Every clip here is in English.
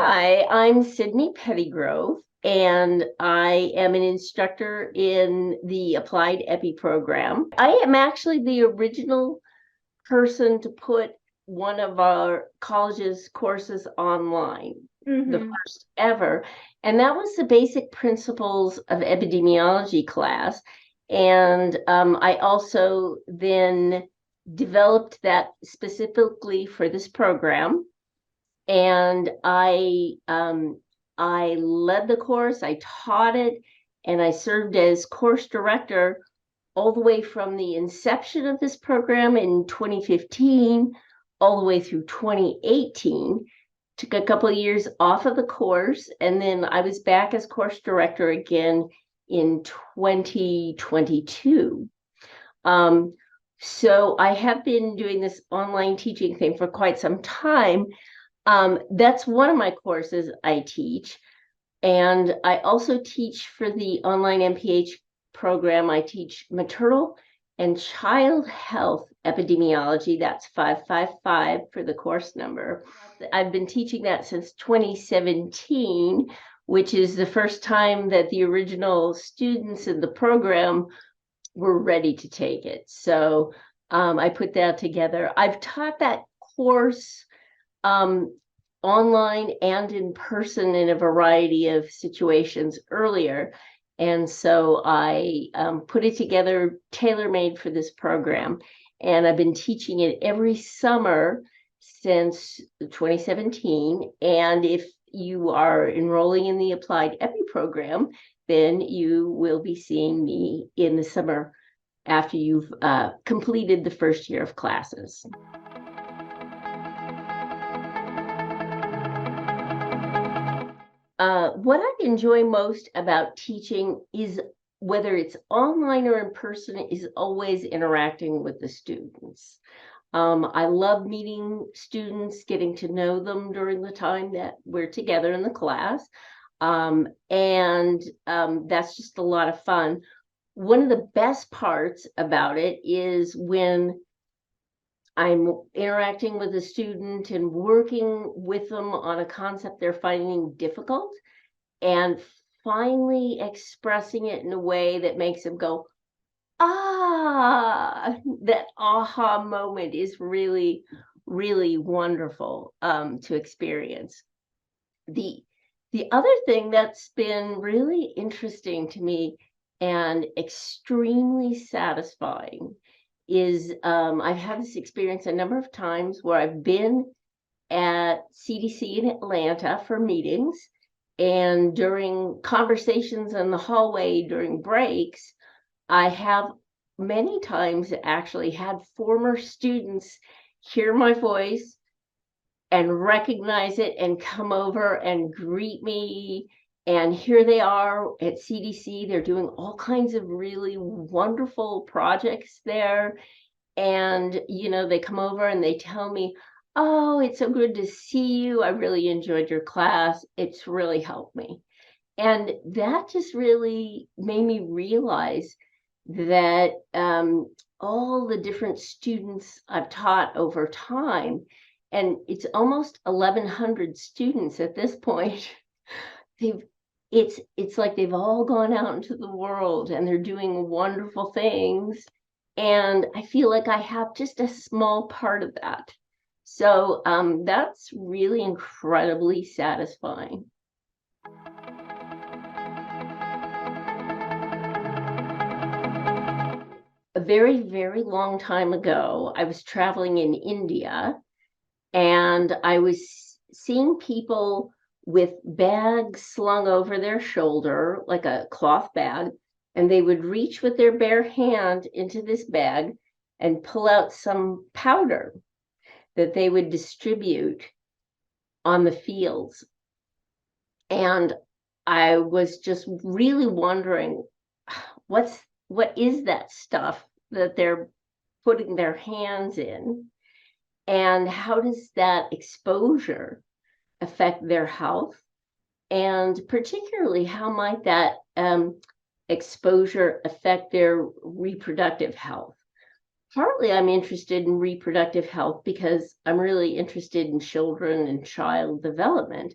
Hi, I'm Sydney Pettygrove, and I am an instructor in the Applied Epi program. I am actually the original person to put one of our college's courses online, the first ever, and that was the basic principles of epidemiology class. And I also then developed that specifically for this program and I led the course, I taught it, and I served as course director all the way from the inception of this program in 2015 all the way through 2018. Took a couple of years off of the course, and then I was back as course director again in 2022. So I have been doing this online teaching thing for quite some time. That's one of my courses I teach. And I also teach for the online MPH program. I teach maternal and child health epidemiology. That's 555 for the course number. I've been teaching that since 2017, which is the first time that the original students in the program were ready to take it. So I put that together. I've taught that course online and in person in a variety of situations earlier. And so I put it together tailor-made for this program. And I've been teaching it every summer since 2017. And if you are enrolling in the Applied Epi program, then you will be seeing me in the summer after you've completed the first year of classes. What I enjoy most about teaching is, whether it's online or in person, is always interacting with the students. I love meeting students, getting to know them during the time that we're together in the class. That's just a lot of fun. One of the best parts about it is when I'm interacting with a student and working with them on a concept they're finding difficult and finally expressing it in a way that makes them go, that aha moment is really, really wonderful to experience. The other thing that's been really interesting to me and extremely satisfying is I've had this experience a number of times where I've been at CDC in Atlanta for meetings, and during conversations in the hallway during breaks, I have many times actually had former students hear my voice and recognize it and come over and greet me. And here they are at CDC. They're doing all kinds of really wonderful projects there. And, they come over and they tell me, oh, it's so good to see you. I really enjoyed your class. It's really helped me. And that just really made me realize that all the different students I've taught over time, and it's almost 1,100 students at this point, it's like they've all gone out into the world and they're doing wonderful things. And I feel like I have just a small part of that. So that's really incredibly satisfying. A very, very long time ago, I was traveling in India and I was seeing people with bags slung over their shoulder, like a cloth bag, and they would reach with their bare hand into this bag and pull out some powder that they would distribute on the fields. And I was just really wondering, what is that stuff that they're putting their hands in? And how does that exposure affect their health? And particularly, how might that exposure affect their reproductive health? Partly, I'm interested in reproductive health because I'm really interested in children and child development.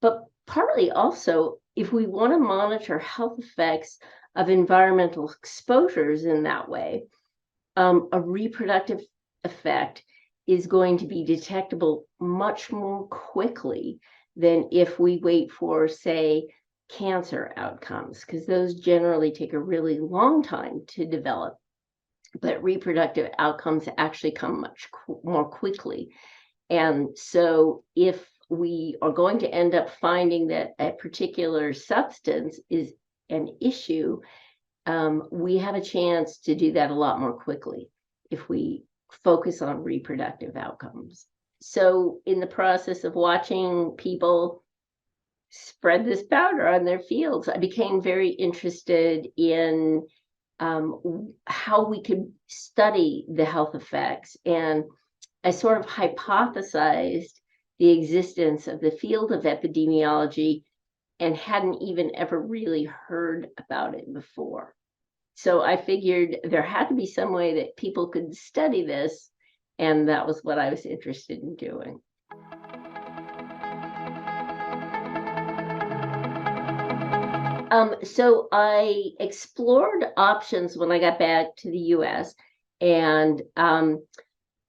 but partly also, if we want to monitor health effects of environmental exposures in that way, a reproductive effect is going to be detectable much more quickly than if we wait for, say, cancer outcomes, because those generally take a really long time to develop. But reproductive outcomes actually come much more quickly. And so if we are going to end up finding that a particular substance is an issue, we have a chance to do that a lot more quickly if we focus on reproductive outcomes. So in the process of watching people spread this powder on their fields, I became very interested in how we could study the health effects. And I sort of hypothesized the existence of the field of epidemiology and hadn't even ever really heard about it before. So I figured there had to be some way that people could study this, and that was what I was interested in doing. So I explored options when I got back to the US, and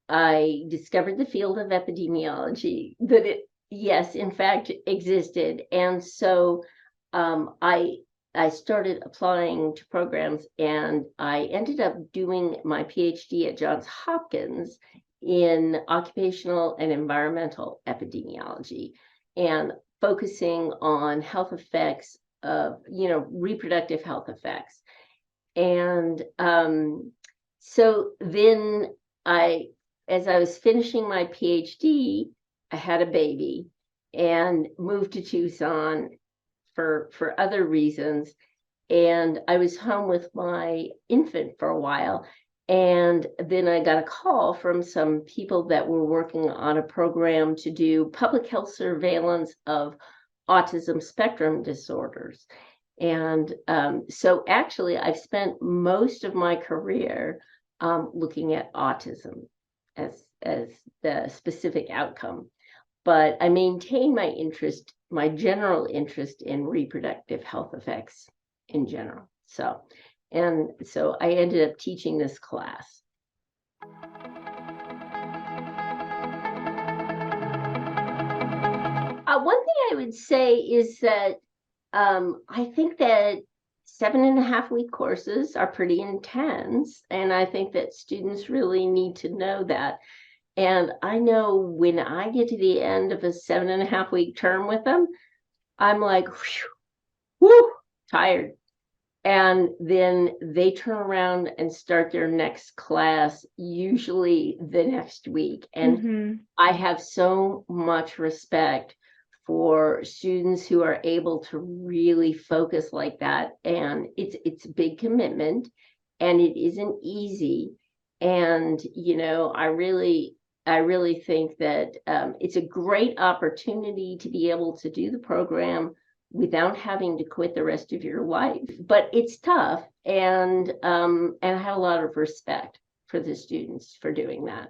I discovered the field of epidemiology, that it, yes, in fact, existed. And so I started applying to programs, and I ended up doing my PhD at Johns Hopkins in occupational and environmental epidemiology, and focusing on health effects of, reproductive health effects. And so then as I was finishing my PhD, I had a baby and moved to Tucson for other reasons. And I was home with my infant for a while. And then I got a call from some people that were working on a program to do public health surveillance of autism spectrum disorders. And so actually, I've spent most of my career looking at autism as the specific outcome. But I maintain my general interest in reproductive health effects in general. So I ended up teaching this class. One thing I would say is that I think that 7.5-week courses are pretty intense, and I think that students really need to know that. And I know when I get to the end of a 7.5-week term with them, I'm like, whew, tired. And then they turn around and start their next class, usually the next week. And I have so much respect for students who are able to really focus like that. And it's a big commitment, and it isn't easy. And, I really think that it's a great opportunity to be able to do the program without having to quit the rest of your life. But it's tough, and I have a lot of respect for the students for doing that.